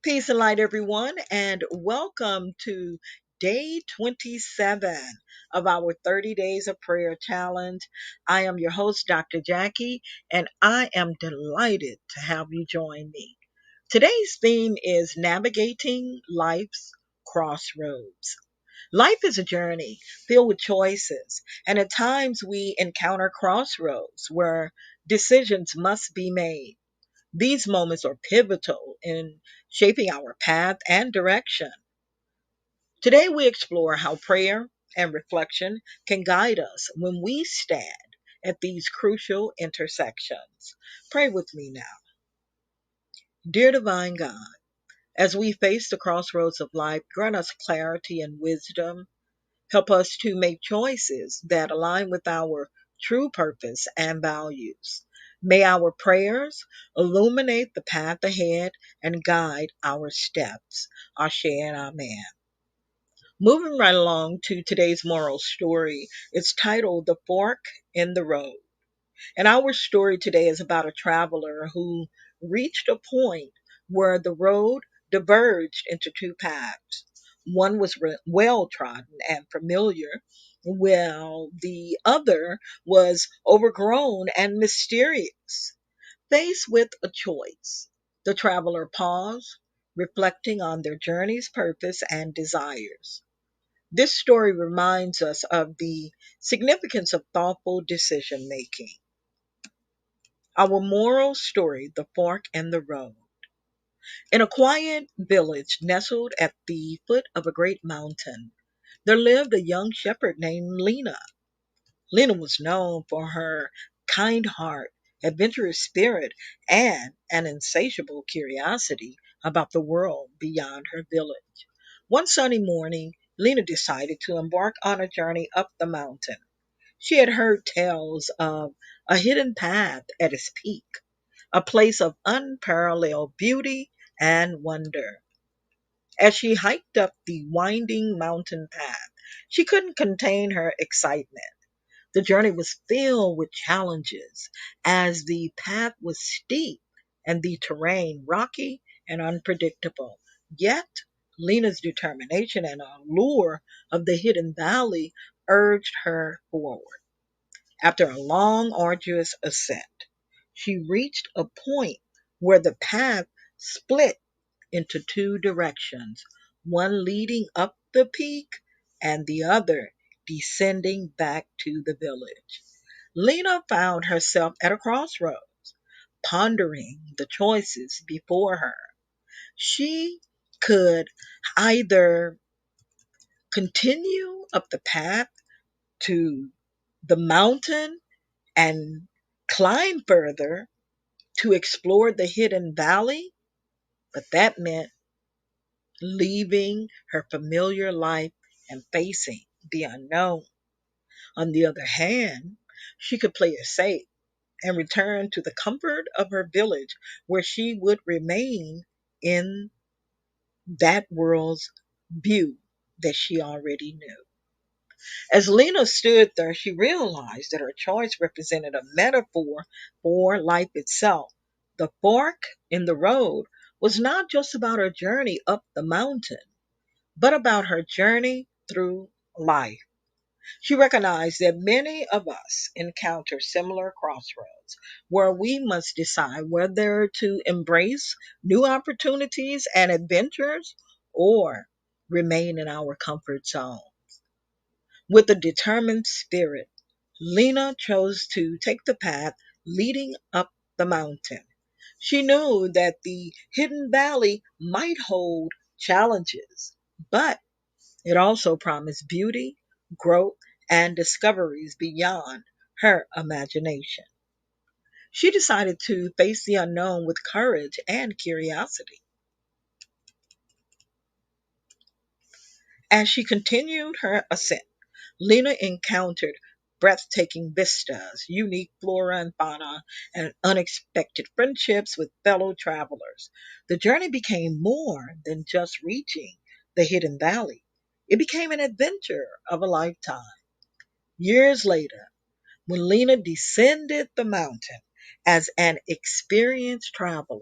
Peace and light, everyone, and welcome to day 27 of our 30 Days of Prayer Challenge. I am your host, Dr. Jackie, and I am delighted to have you join me. Today's theme is navigating life's crossroads. Life is a journey filled with choices, and at times we encounter crossroads where decisions must be made. These moments are pivotal in shaping our path and direction. Today, we explore how prayer and reflection can guide us when we stand at these crucial intersections. Pray with me now. Dear Divine God, as we face the crossroads of life, grant us clarity and wisdom. Help us to make choices that align with our true purpose and values. May our prayers illuminate the path ahead and guide our steps. Ashe and Amen. Moving right along to today's moral story, it's titled The Fork in the Road. And our story today is about a traveler who reached a point where the road diverged into two paths. One was well trodden and familiar, while the other was overgrown and mysterious. Faced with a choice, the traveler paused, reflecting on their journey's purpose and desires. This story reminds us of the significance of thoughtful decision making. Our moral story, The Fork and the Road. In a quiet village nestled at the foot of a great mountain, there lived a young shepherd named Lena. Lena was known for her kind heart, adventurous spirit, and an insatiable curiosity about the world beyond her village. One sunny morning, Lena decided to embark on a journey up the mountain. She had heard tales of a hidden path at its peak, a place of unparalleled beauty and wonder. As she hiked up the winding mountain path, she couldn't contain her excitement. The journey was filled with challenges, as the path was steep and the terrain rocky and unpredictable. Yet, Lena's determination and allure of the hidden valley urged her forward. After a long, arduous ascent, she reached a point where the path split into two directions, one leading up the peak and the other descending back to the village. Lena found herself at a crossroads, pondering the choices before her. She could either continue up the path to the mountain and climb further to explore the hidden valley, but that meant leaving her familiar life and facing the unknown. On the other hand, she could play it safe and return to the comfort of her village where she would remain in that world's view that she already knew. As Lena stood there, she realized that her choice represented a metaphor for life itself. The fork in the road was not just about her journey up the mountain, but about her journey through life. She recognized that many of us encounter similar crossroads where we must decide whether to embrace new opportunities and adventures or remain in our comfort zone. With a determined spirit, Lena chose to take the path leading up the mountain. She knew that the hidden valley might hold challenges, but it also promised beauty, growth, and discoveries beyond her imagination. She decided to face the unknown with courage and curiosity. As she continued her ascent, Lena encountered breathtaking vistas, unique flora and fauna, and unexpected friendships with fellow travelers. The journey became more than just reaching the hidden valley. It became an adventure of a lifetime. Years later, when Lena descended the mountain as an experienced traveler,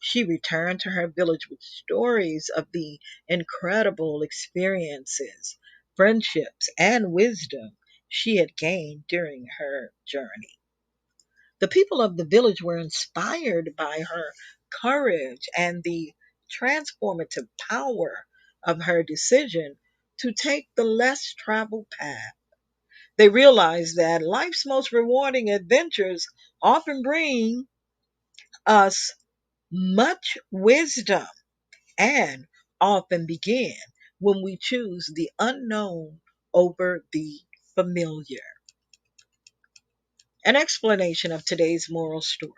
She returned to her village with stories of the incredible experiences, friendships, and wisdom she had gained during her journey. The people of the village were inspired by her courage and the transformative power of her decision to take the less traveled path. They realized that life's most rewarding adventures often bring us much wisdom and often begin when we choose the unknown over the familiar. An explanation of today's moral story.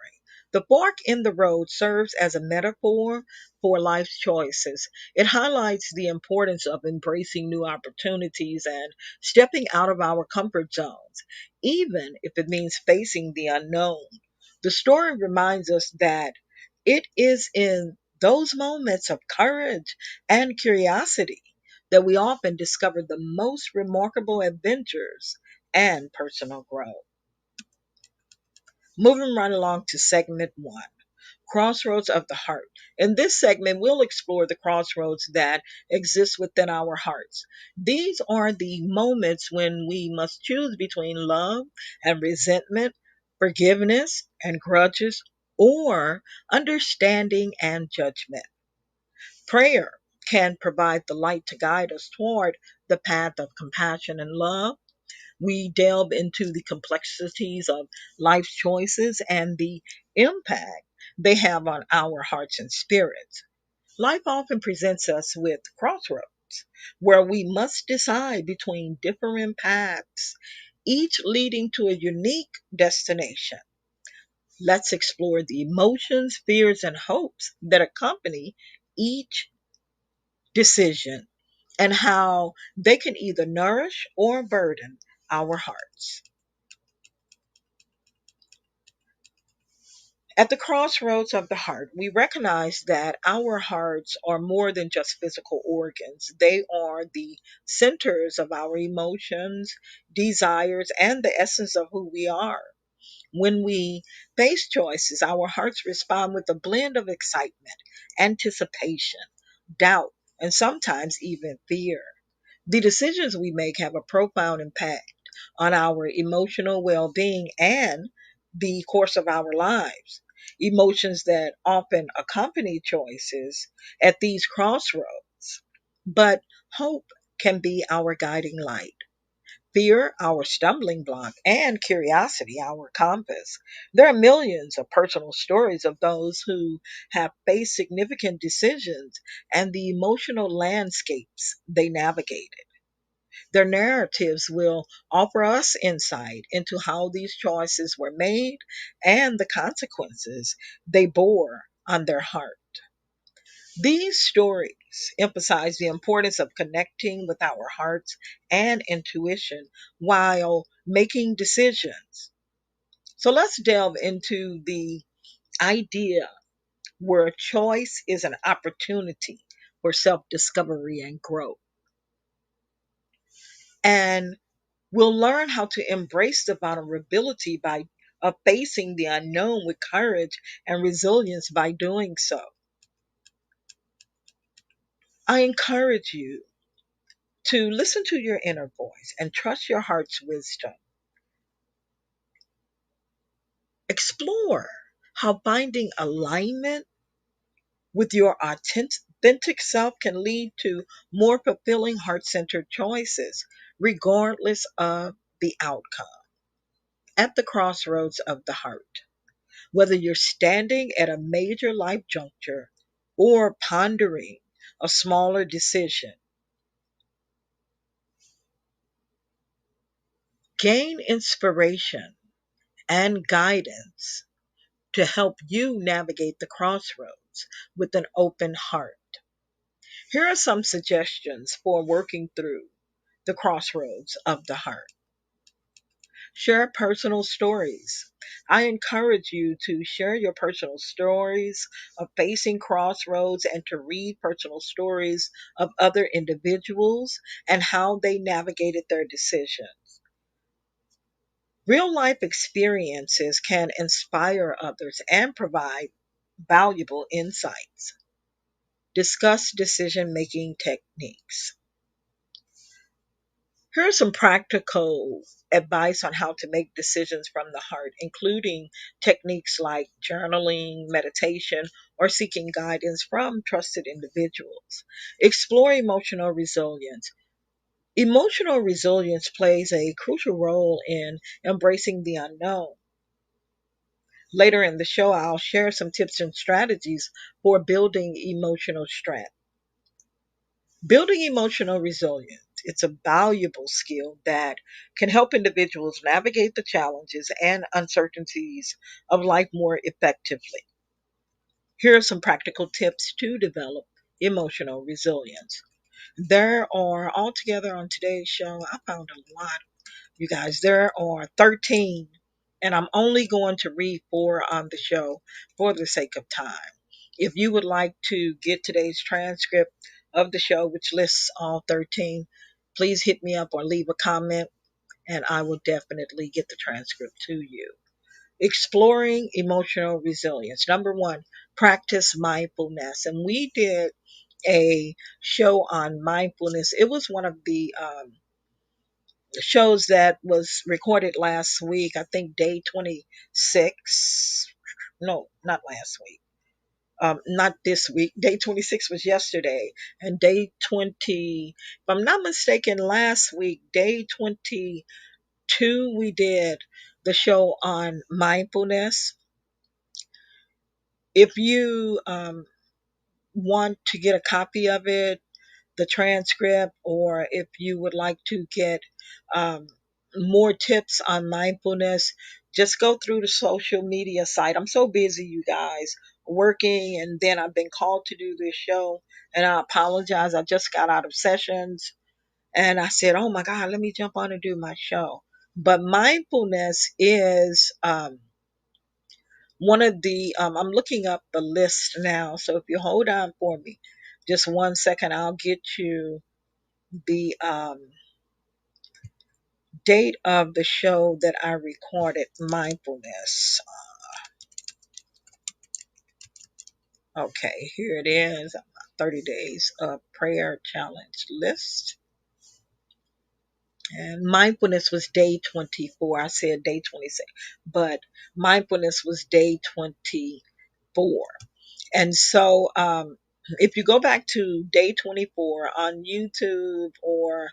The fork in the road serves as a metaphor for life's choices. It highlights the importance of embracing new opportunities and stepping out of our comfort zones, even if it means facing the unknown. The story reminds us that it is in those moments of courage and curiosity that we often discover the most remarkable adventures and personal growth. Moving right along to segment one, Crossroads of the Heart. In this segment, we'll explore the crossroads that exist within our hearts. These are the moments when we must choose between love and resentment, forgiveness and grudges, or understanding and judgment. Prayer can provide the light to guide us toward the path of compassion and love. We delve into the complexities of life's choices and the impact they have on our hearts and spirits. Life often presents us with crossroads where we must decide between different paths, each leading to a unique destination. Let's explore the emotions, fears, and hopes that accompany each decision and how they can either nourish or burden our hearts. At the crossroads of the heart, we recognize that our hearts are more than just physical organs. They are the centers of our emotions, desires, and the essence of who we are. When we face choices, our hearts respond with a blend of excitement, anticipation, doubt, and sometimes even fear. The decisions we make have a profound impact on our emotional well being and the course of our lives. Emotions that often accompany choices at these crossroads. But hope can be our guiding light, fear our stumbling block, and curiosity our compass. There are millions of personal stories of those who have faced significant decisions and the emotional landscapes they navigated. Their narratives will offer us insight into how these choices were made and the consequences they bore on their heart. These stories emphasize the importance of connecting with our hearts and intuition while making decisions. So let's delve into the idea where choice is an opportunity for self discovery and growth. And we'll learn how to embrace the vulnerability by of facing the unknown with courage and resilience by doing so. I encourage you to listen to your inner voice and trust your heart's wisdom. Explore how finding alignment with your authentic self can lead to more fulfilling heart centered choices, regardless of the outcome. At the crossroads of the heart, whether you're standing at a major life juncture or pondering a smaller decision, gain inspiration and guidance to help you navigate the crossroads with an open heart. Here are some suggestions for working through the crossroads of the heart. Share personal stories. I encourage you to share your personal stories of facing crossroads and to read personal stories of other individuals and how they navigated their decisions. Real life experiences can inspire others and provide valuable insights. Discuss decision making techniques. Here's some practical advice on how to make decisions from the heart, including techniques like journaling, meditation, or seeking guidance from trusted individuals. Explore emotional resilience. Emotional resilience plays a crucial role in embracing the unknown. Later in the show, I'll share some tips and strategies for building emotional strength. Building emotional resilience, it's a valuable skill that can help individuals navigate the challenges and uncertainties of life more effectively. Here are some practical tips to develop emotional resilience. There are altogether on today's show, I found a lot. You guys, there are 13, and I'm only going to read 4 on the show for the sake of time. If you would like to get today's transcript of the show, which lists all 13, please hit me up or leave a comment, and I will definitely get the transcript to you. Exploring emotional resilience. Number one, practice mindfulness. And we did a show on mindfulness. It was one of the shows that was recorded last week. I think day 26. No, not last week. Not this week. Day 26 was yesterday. And day 20, if I'm not mistaken, last week, day 22, we did the show on mindfulness. If you want to get a copy of it, the transcript, or if you would like to get um, more tips on mindfulness, just go through the social media site. I'm so busy, you guys, working, and then I've been called to do this show, and I apologize. I just got out of sessions, and I said, oh my God, let me jump on and do my show. But mindfulness is one of the, I'm looking up the list now. So if you hold on for me, just 1 second, I'll get you the date of the show that I recorded, mindfulness. Okay, here it is, 30 days of prayer challenge list. And mindfulness was day 24. I said day 26, but mindfulness was day 24. And so if you go back to day 24 on YouTube or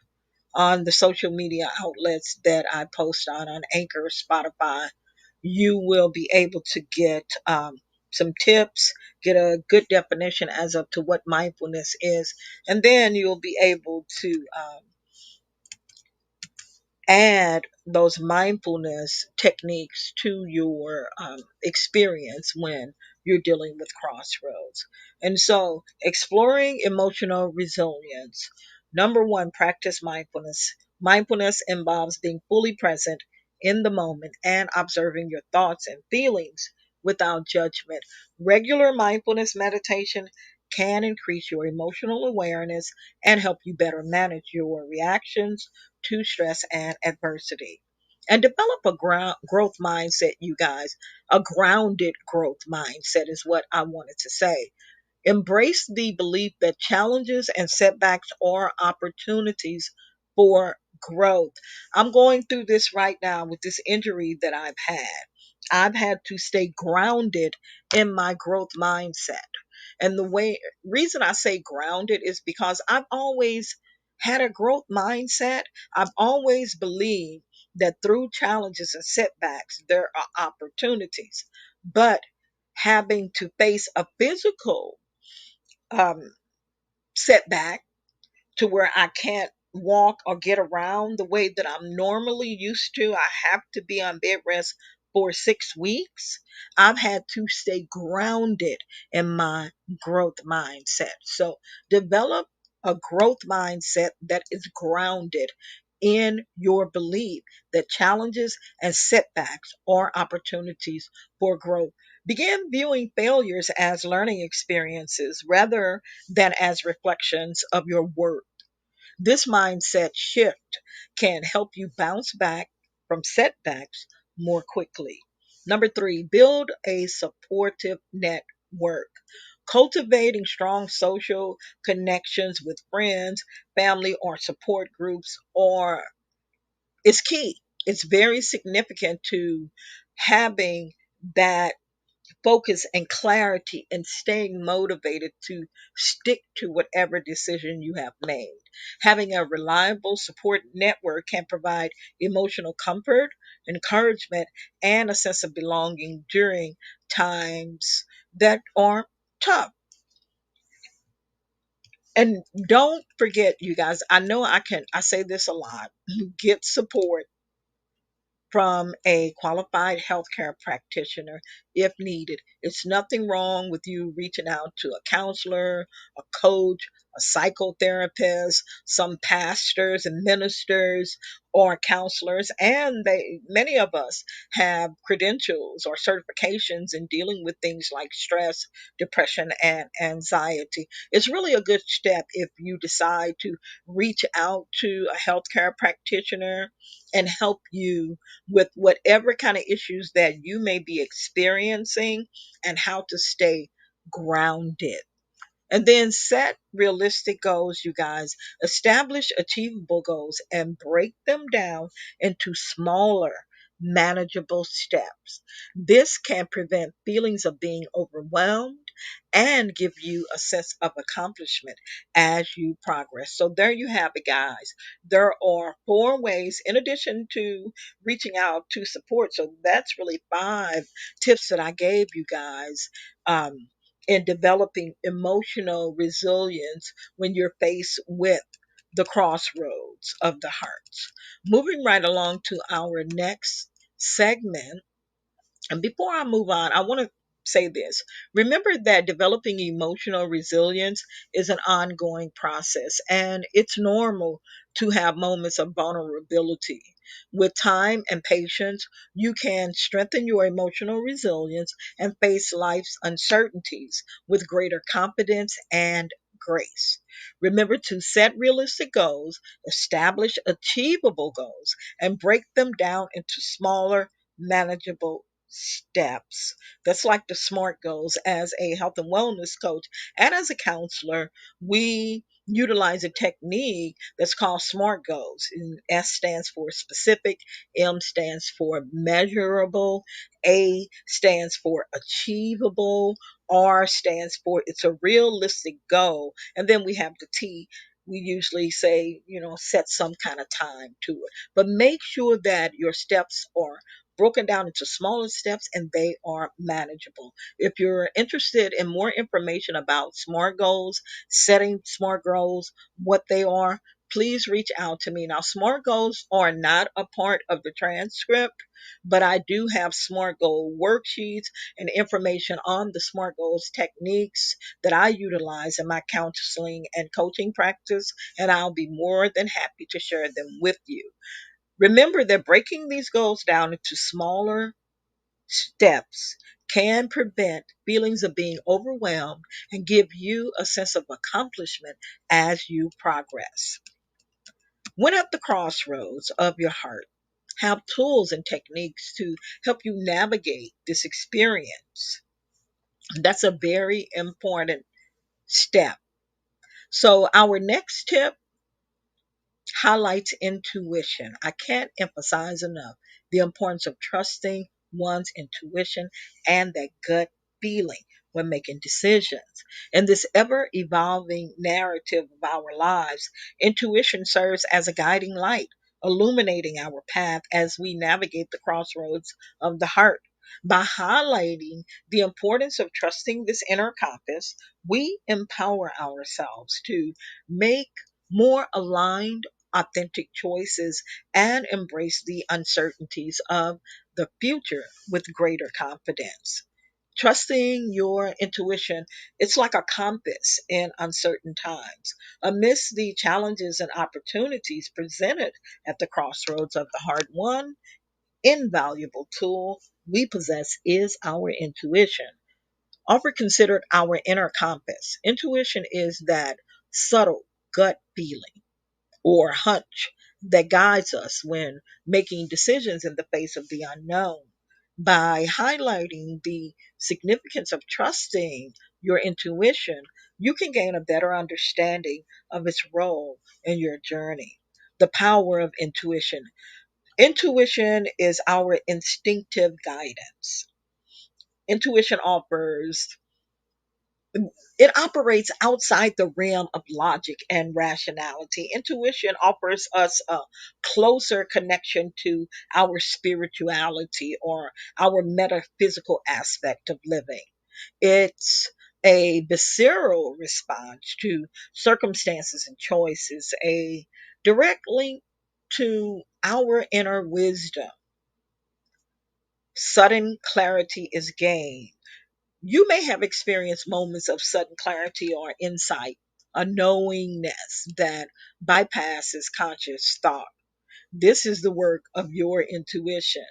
on the social media outlets that I post on Anchor, Spotify, you will be able to get some tips, get a good definition as up to what mindfulness is, and then you'll be able to add those mindfulness techniques to your experience when you're dealing with crossroads. And so, exploring emotional resilience. Number one, practice mindfulness. Mindfulness involves being fully present in the moment and observing your thoughts and feelings without judgment. Regular mindfulness meditation can increase your emotional awareness and help you better manage your reactions to stress and adversity. And develop a growth mindset, you guys. A grounded growth mindset is what I wanted to say. Embrace the belief that challenges and setbacks are opportunities for growth. I'm going through this right now with this injury that I've had. I've had to stay grounded in my growth mindset. And the reason I say grounded is because I've always had a growth mindset. I've always believed that through challenges and setbacks, there are opportunities. But having to face a physical um, setback to where I can't walk or get around the way that I'm normally used to. I have to be on bed rest for 6 weeks. I've had to stay grounded in my growth mindset. So develop a growth mindset that is grounded in your belief that challenges and setbacks are opportunities for growth. Begin viewing failures as learning experiences rather than as reflections of your worth. This mindset shift can help you bounce back from setbacks more quickly. Number three, build a supportive network. work. Cultivating strong social connections with friends, family, or support groups or is key. It's very significant to having that focus and clarity and staying motivated to stick to whatever decision you have made. Having a reliable support network can provide emotional comfort, encouragement, and a sense of belonging during times that are tough. And don't forget, you guys, I know I say this a lot, get support from a qualified healthcare practitioner if needed. It's nothing wrong with you reaching out to a counselor, a coach, a psychotherapist, some pastors and ministers or counselors, and they many of us have credentials or certifications in dealing with things like stress, depression, and anxiety. It's really a good step if you decide to reach out to a healthcare practitioner and help you with whatever kind of issues that you may be experiencing and how to stay grounded. And then set realistic goals, you guys. Establish achievable goals and break them down into smaller, manageable steps. This can prevent feelings of being overwhelmed and give you a sense of accomplishment as you progress. So, there you have it, guys. There are four ways, in addition to reaching out to support. So, that's really five tips that I gave you guys. In developing emotional resilience when you're faced with the crossroads of the hearts. Moving right along to our next segment, and before I move on, I want to say this. Remember that developing emotional resilience is an ongoing process, and it's normal to have moments of vulnerability. With time and patience, you can strengthen your emotional resilience and face life's uncertainties with greater confidence and grace. Remember to set realistic goals, establish achievable goals, and break them down into smaller, manageable steps. That's like the SMART goals. As a health and wellness coach and as a counselor, we utilize a technique that's called SMART goals. And S stands for specific, M stands for measurable, A stands for achievable, R stands for it's a realistic goal, and then we have the T. We usually say, set some kind of time to it. But make sure that your steps are broken down into smaller steps and they are manageable. If you're interested in more information about SMART goals, setting SMART goals, what they are, please reach out to me. Now, SMART goals are not a part of the transcript, but I do have SMART goal worksheets and information on the SMART goals techniques that I utilize in my counseling and coaching practice, and I'll be more than happy to share them with you. Remember that breaking these goals down into smaller steps can prevent feelings of being overwhelmed and give you a sense of accomplishment as you progress. When at the crossroads of your heart, have tools and techniques to help you navigate this experience. That's a very important step. So, our next tip highlights intuition. I can't emphasize enough the importance of trusting one's intuition and that gut feeling when making decisions. In this ever evolving narrative of our lives, intuition serves as a guiding light, illuminating our path as we navigate the crossroads of the heart. By highlighting the importance of trusting this inner compass, we empower ourselves to make more aligned authentic choices and embrace the uncertainties of the future with greater confidence. Trusting your intuition, it's like a compass in uncertain times. Amidst the challenges and opportunities presented at the crossroads of the heart, one invaluable tool we possess is our intuition. Often considered our inner compass. Intuition is that subtle gut feeling or hunch that guides us when making decisions in the face of the unknown. By highlighting the significance of trusting your intuition, you can gain a better understanding of its role in your journey. The power of intuition. Intuition is our instinctive guidance. Intuition offers it operates outside the realm of logic and rationality. Intuition offers us a closer connection to our spirituality or our metaphysical aspect of living. It's a visceral response to circumstances and choices, a direct link to our inner wisdom. Sudden clarity is gained. You may have experienced moments of sudden clarity or insight, a knowingness that bypasses conscious thought. This is the work of your intuition.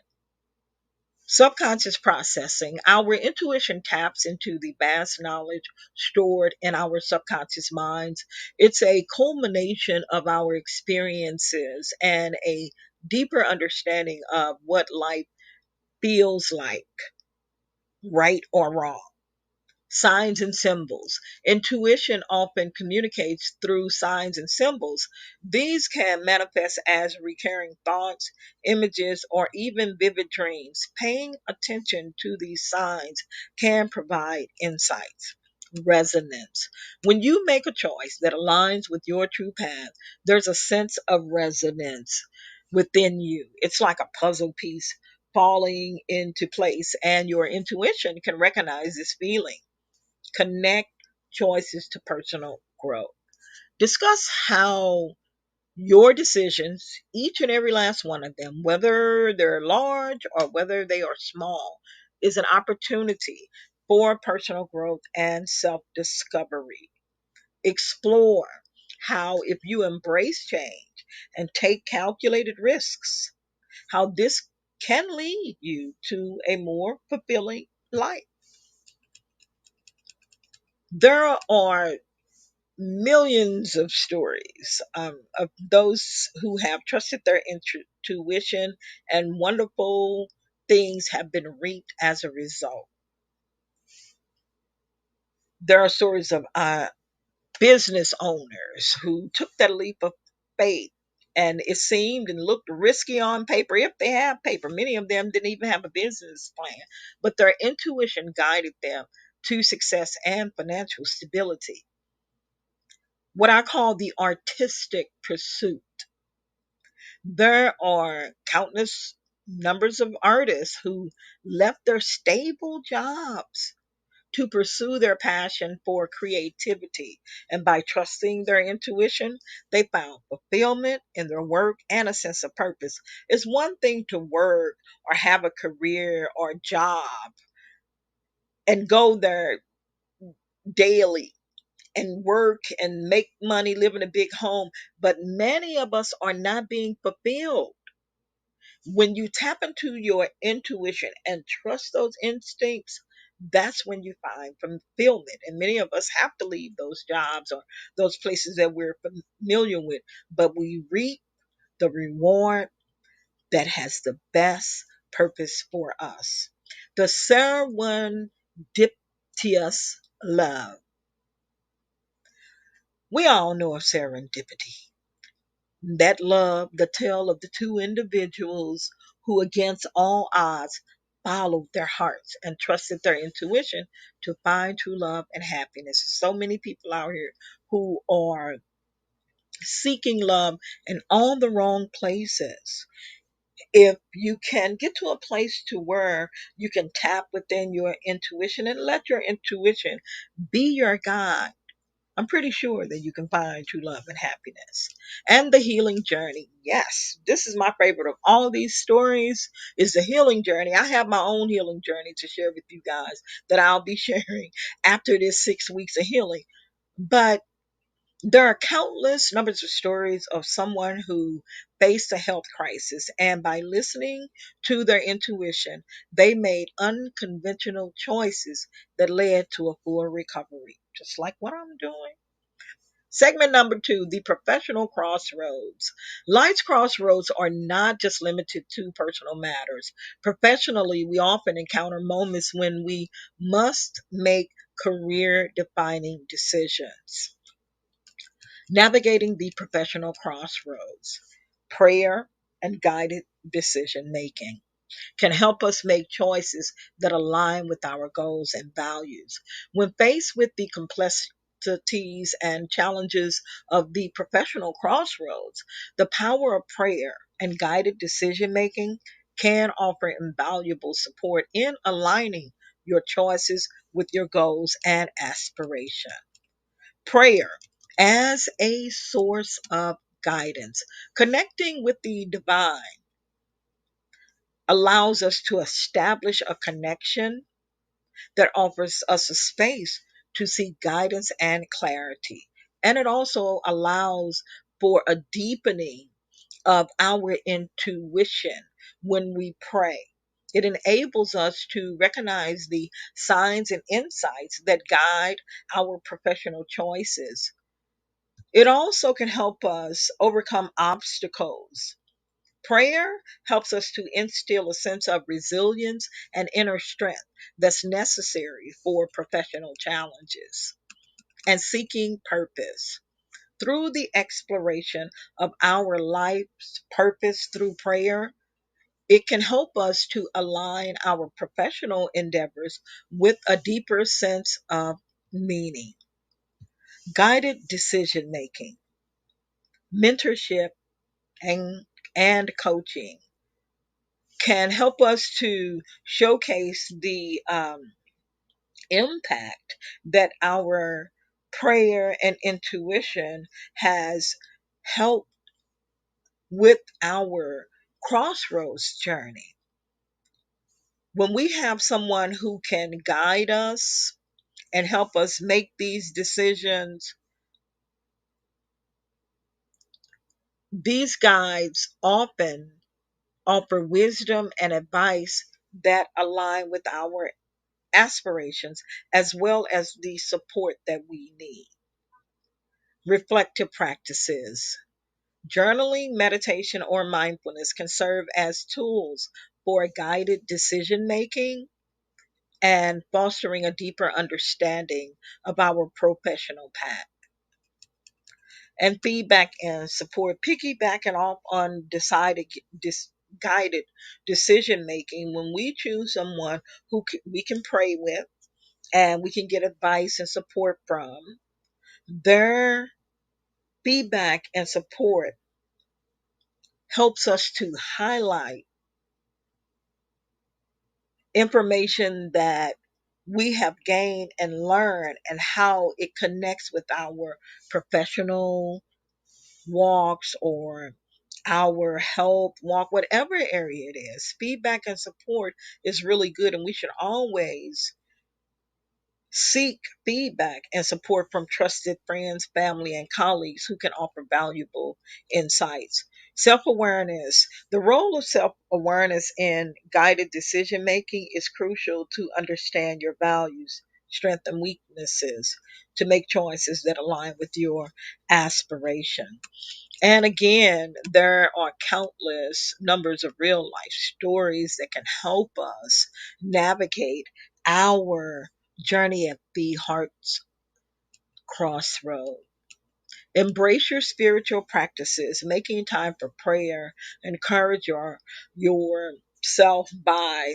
Subconscious processing. Our intuition taps into the vast knowledge stored in our subconscious minds. It's a culmination of our experiences and a deeper understanding of what life feels like, right or wrong. Signs and symbols. Intuition often communicates through signs and symbols. These can manifest as recurring thoughts, images, or even vivid dreams. Paying attention to these signs can provide insights. Resonance. When you make a choice that aligns with your true path, there's a sense of resonance within you. It's like a puzzle piece falling into place, and your intuition can recognize this feeling. Connect choices to personal growth. Discuss how your decisions, each and every last one of them, whether they're large or whether they are small, is an opportunity for personal growth and self discovery. Explore how, if you embrace change and take calculated risks, how this can lead you to a more fulfilling life. There are millions of stories of those who have trusted their intuition, and wonderful things have been reaped as a result. There are stories of business owners who took that leap of faith, and it seemed and looked risky on paper if they have paper. Many of them didn't even have a business plan, but their intuition guided them to success and financial stability. What I call the artistic pursuit. There are countless numbers of artists who left their stable jobs to pursue their passion for creativity. And by trusting their intuition, they found fulfillment in their work and a sense of purpose. It's one thing to work or have a career or job and go there daily and work and make money, live in a big home, but many of us are not being fulfilled. When you tap into your intuition and trust those instincts, that's when you find fulfillment. And many of us have to leave those jobs or those places that we're familiar with, but we reap the reward that has the best purpose for us. The serendipitous love. We all know of serendipity. That love, the tale of the two individuals who, against all odds, followed their hearts and trusted their intuition to find true love and happiness. So many people out here who are seeking love in all the wrong places. If you can get to a place to where you can tap within your intuition and let your intuition be your guide, I'm pretty sure that you can find true love and happiness. And the healing journey. Yes, this is my favorite of all of these stories is the healing journey. I have my own healing journey to share with you guys that I'll be sharing after this 6 weeks of healing. But there are countless numbers of stories of someone who faced a health crisis, and by listening to their intuition, they made unconventional choices that led to a full recovery, just like what I'm doing. Segment number two, the professional crossroads. Life's crossroads are not just limited to personal matters. Professionally, we often encounter moments when we must make career defining decisions. Navigating the professional crossroads, prayer and guided decision making can help us make choices that align with our goals and values. When faced with the complexities and challenges of the professional crossroads, the power of prayer and guided decision making can offer invaluable support in aligning your choices with your goals and aspiration. Prayer as a source of guidance, connecting with the divine allows us to establish a connection that offers us a space to seek guidance and clarity. And it also allows for a deepening of our intuition when we pray. It enables us to recognize the signs and insights that guide our professional choices. It also can help us overcome obstacles. Prayer helps us to instill a sense of resilience and inner strength that's necessary for professional challenges. And seeking purpose. Through the exploration of our life's purpose through prayer, it can help us to align our professional endeavors with a deeper sense of meaning. Guided decision making, mentorship, and, and coaching can help us to showcase the impact that our prayer and intuition has helped with our crossroads journey. When we have someone who can guide us and help us make these decisions, these guides often offer wisdom and advice that align with our aspirations as well as the support that we need. Reflective practices. Journaling, meditation, or mindfulness can serve as tools for guided decision making and fostering a deeper understanding of our professional path. And feedback and support, piggybacking off on guided decision making. When we choose someone we can pray with and we can get advice and support from, their feedback and support helps us to highlight information that we have gained and learned and how it connects with our professional walks or our health walk, whatever area it is. Feedback and support is really good, and we should always seek feedback and support from trusted friends, family, and colleagues who can offer valuable insights. Self awareness. The role of self awareness in guided decision making is crucial to understand your values, strengths, and weaknesses to make choices that align with your aspiration. And again, there are countless numbers of real life stories that can help us navigate our journey at the heart's crossroad. Embrace your spiritual practices, making time for prayer. Encourage yourself by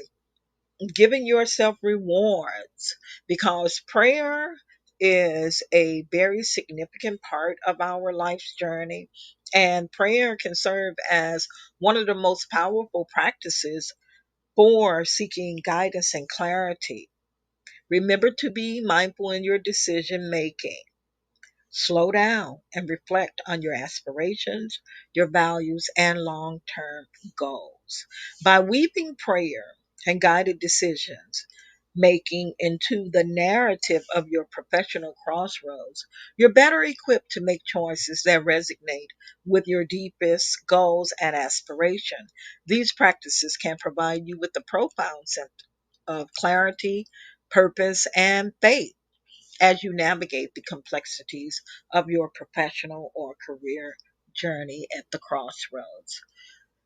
giving yourself rewards because prayer is a very significant part of our life's journey. And prayer can serve as one of the most powerful practices for seeking guidance and clarity. Remember to be mindful in your decision making. Slow down and reflect on your aspirations, your values, and long term goals. By weaving prayer and guided decisions making into the narrative of your professional crossroads, you're better equipped to make choices that resonate with your deepest goals and aspiration. These practices can provide you with a profound sense of clarity, purpose, and faith as you navigate the complexities of your professional or career journey at the crossroads.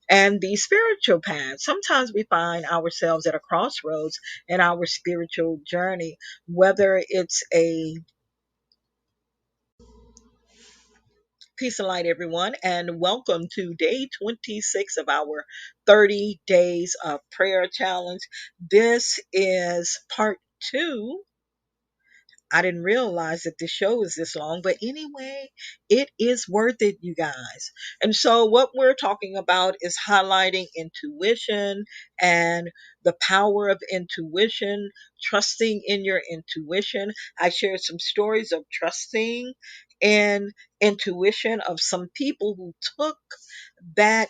And the spiritual path. Sometimes we find ourselves at a crossroads in our spiritual journey, whether it's a peace and light, everyone, and welcome to day 26 of our 30 days of prayer challenge. This is part two. I didn't realize that the show is this long, but anyway, it is worth it, you guys. And so, what we're talking about is highlighting intuition and the power of intuition, trusting in your intuition. I shared some stories of trusting in intuition of some people who took that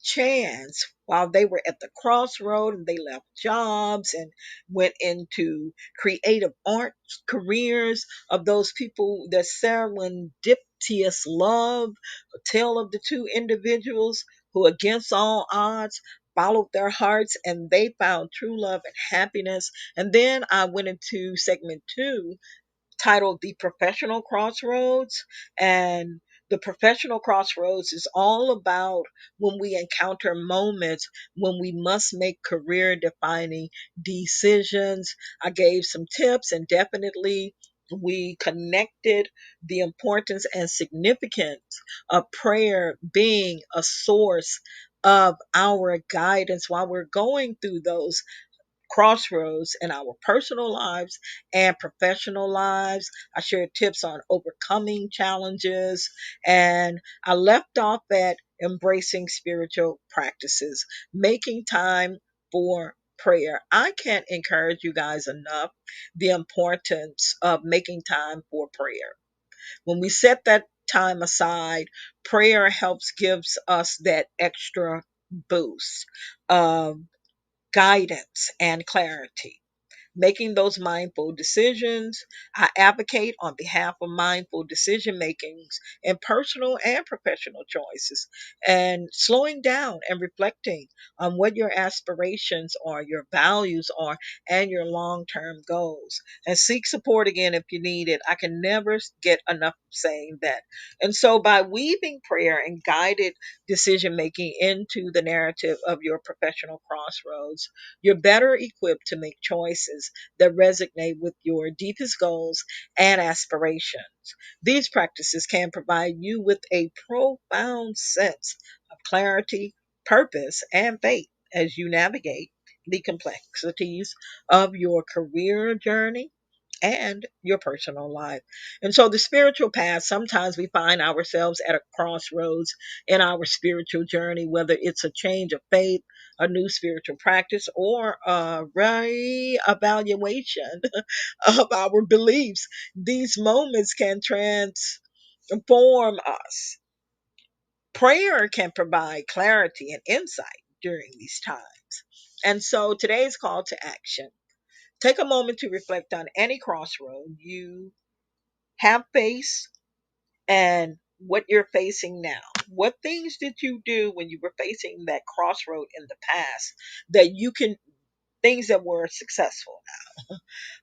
chance while they were at the crossroad and they left jobs and went into creative art careers, of those people, the serendipitous love, a tale of the two individuals who against all odds followed their hearts and they found true love and happiness. And then I went into segment two, titled The Professional Crossroads. And the professional crossroads is all about when we encounter moments when we must make career defining decisions. I gave some tips, and definitely we connected the importance and significance of prayer being a source of our guidance while we're going through those crossroads in our personal lives and professional lives. I shared tips on overcoming challenges, and I left off at embracing spiritual practices, making time for prayer. I can't encourage you guys enough the importance of making time for prayer. When we set that time aside, prayer helps gives us that extra boost of guidance and clarity. Making those mindful decisions. I advocate on behalf of mindful decision makings in personal and professional choices, and slowing down and reflecting on what your aspirations are, your values are, and your long term goals. And seek support again if you need it. I can never get enough of saying that. And so, by weaving prayer and guided decision making into the narrative of your professional crossroads, you're better equipped to make choices that resonate with your deepest goals and aspirations. These practices can provide you with a profound sense of clarity, purpose, and faith as you navigate the complexities of your career journey and your personal life. And so, the spiritual path, sometimes we find ourselves at a crossroads in our spiritual journey, whether it's a change of faith, a new spiritual practice, or a re-evaluation of our beliefs. These moments can transform us. Prayer can provide clarity and insight during these times. And so, today's call to action: take a moment to reflect on any crossroad you have faced and what you're facing now. What things did you do when you were facing that crossroad in the past that you can, things that were successful,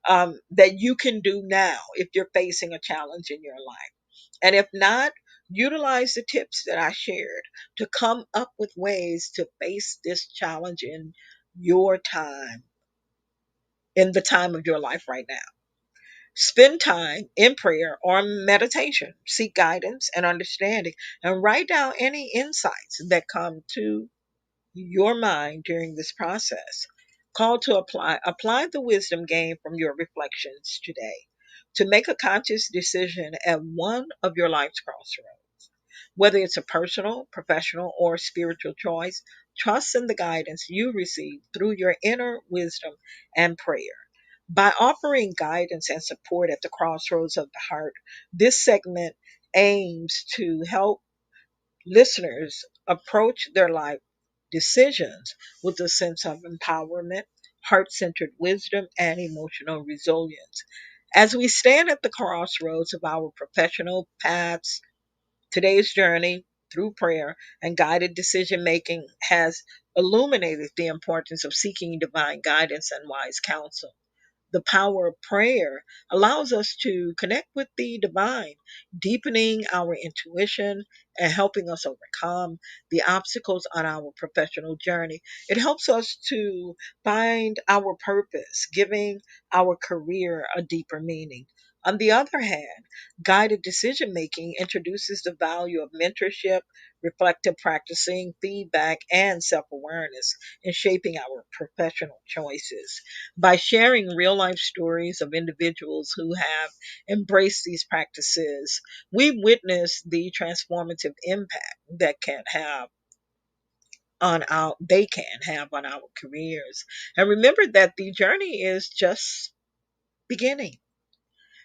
that you can do now if you're facing a challenge in your life? And if not, utilize the tips that I shared to come up with ways to face this challenge in your time, in the time of your life right now. Spend time in prayer or meditation, seek guidance and understanding, and write down any insights that come to your mind during this process. Call to apply the wisdom gained from your reflections today to make a conscious decision at one of your life's crossroads. Whether it's a personal, professional, or spiritual choice, trust in the guidance you receive through your inner wisdom and prayer. By offering guidance and support at the crossroads of the heart, this segment aims to help listeners approach their life decisions with a sense of empowerment, heart centered wisdom, and emotional resilience. As we stand at the crossroads of our professional paths, today's journey through prayer and guided decision making has illuminated the importance of seeking divine guidance and wise counsel. The power of prayer allows us to connect with the divine, deepening our intuition and helping us overcome the obstacles on our professional journey. It helps us to find our purpose, giving our career a deeper meaning. On the other hand, guided decision making introduces the value of mentorship, reflective practicing, feedback, and self awareness in shaping our professional choices. By sharing real life stories of individuals who have embraced these practices, we witness the transformative impact that they can have on our careers. And remember that the journey is just beginning.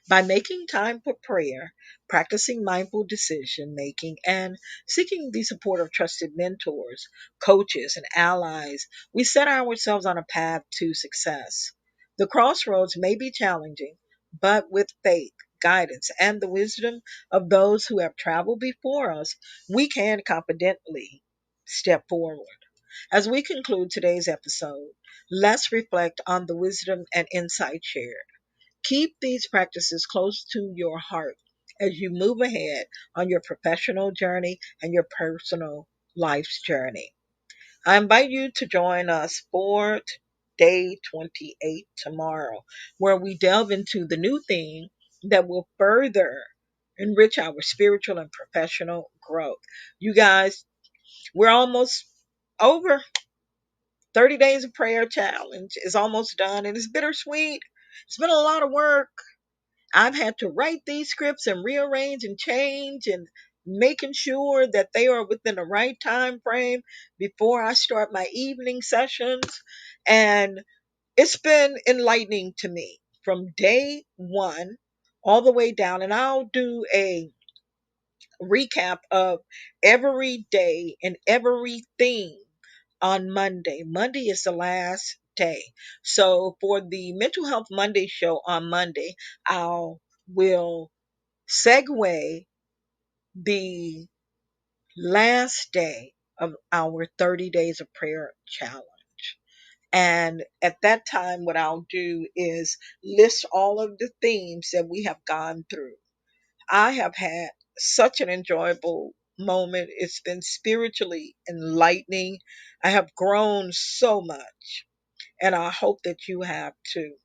By making time for prayer, practicing mindful decision making, and seeking the support of trusted mentors, coaches, and allies, we set ourselves on a path to success. The crossroads may be challenging, but with faith, guidance, and the wisdom of those who have traveled before us, we can confidently step forward. As we conclude today's episode, let's reflect on the wisdom and insight shared. Keep these practices close to your heart as you move ahead on your professional journey and your personal life's journey. I invite you to join us for day 28 tomorrow, where we delve into the new theme that will further enrich our spiritual and professional growth. You guys, we're almost over. 30 days of prayer challenge is almost done, and it's bittersweet. It's been a lot of work. I've had to write these scripts and rearrange and change and making sure that they are within the right time frame before I start my evening sessions. And it's been enlightening to me from day one all the way down. And I'll do a recap of every day and everything on Monday. Monday is the last day. So for the Mental Health Monday show on Monday, I will segue the last day of our 30 days of prayer challenge. And at that time, what I'll do is list all of the themes that we have gone through. I have had such an enjoyable moment. It's been spiritually enlightening. I have grown so much, and I hope that you have too.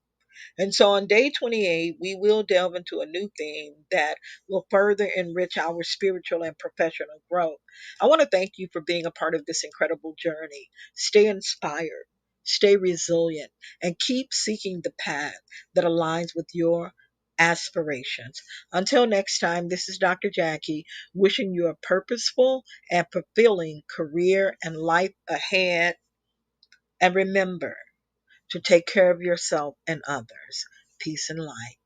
And so on day 28, we will delve into a new theme that will further enrich our spiritual and professional growth. I want to thank you for being a part of this incredible journey. Stay inspired, stay resilient, and keep seeking the path that aligns with your aspirations. Until next time, this is Dr. Jackie wishing you a purposeful and fulfilling career and life ahead. And remember, to take care of yourself and others. Peace and light.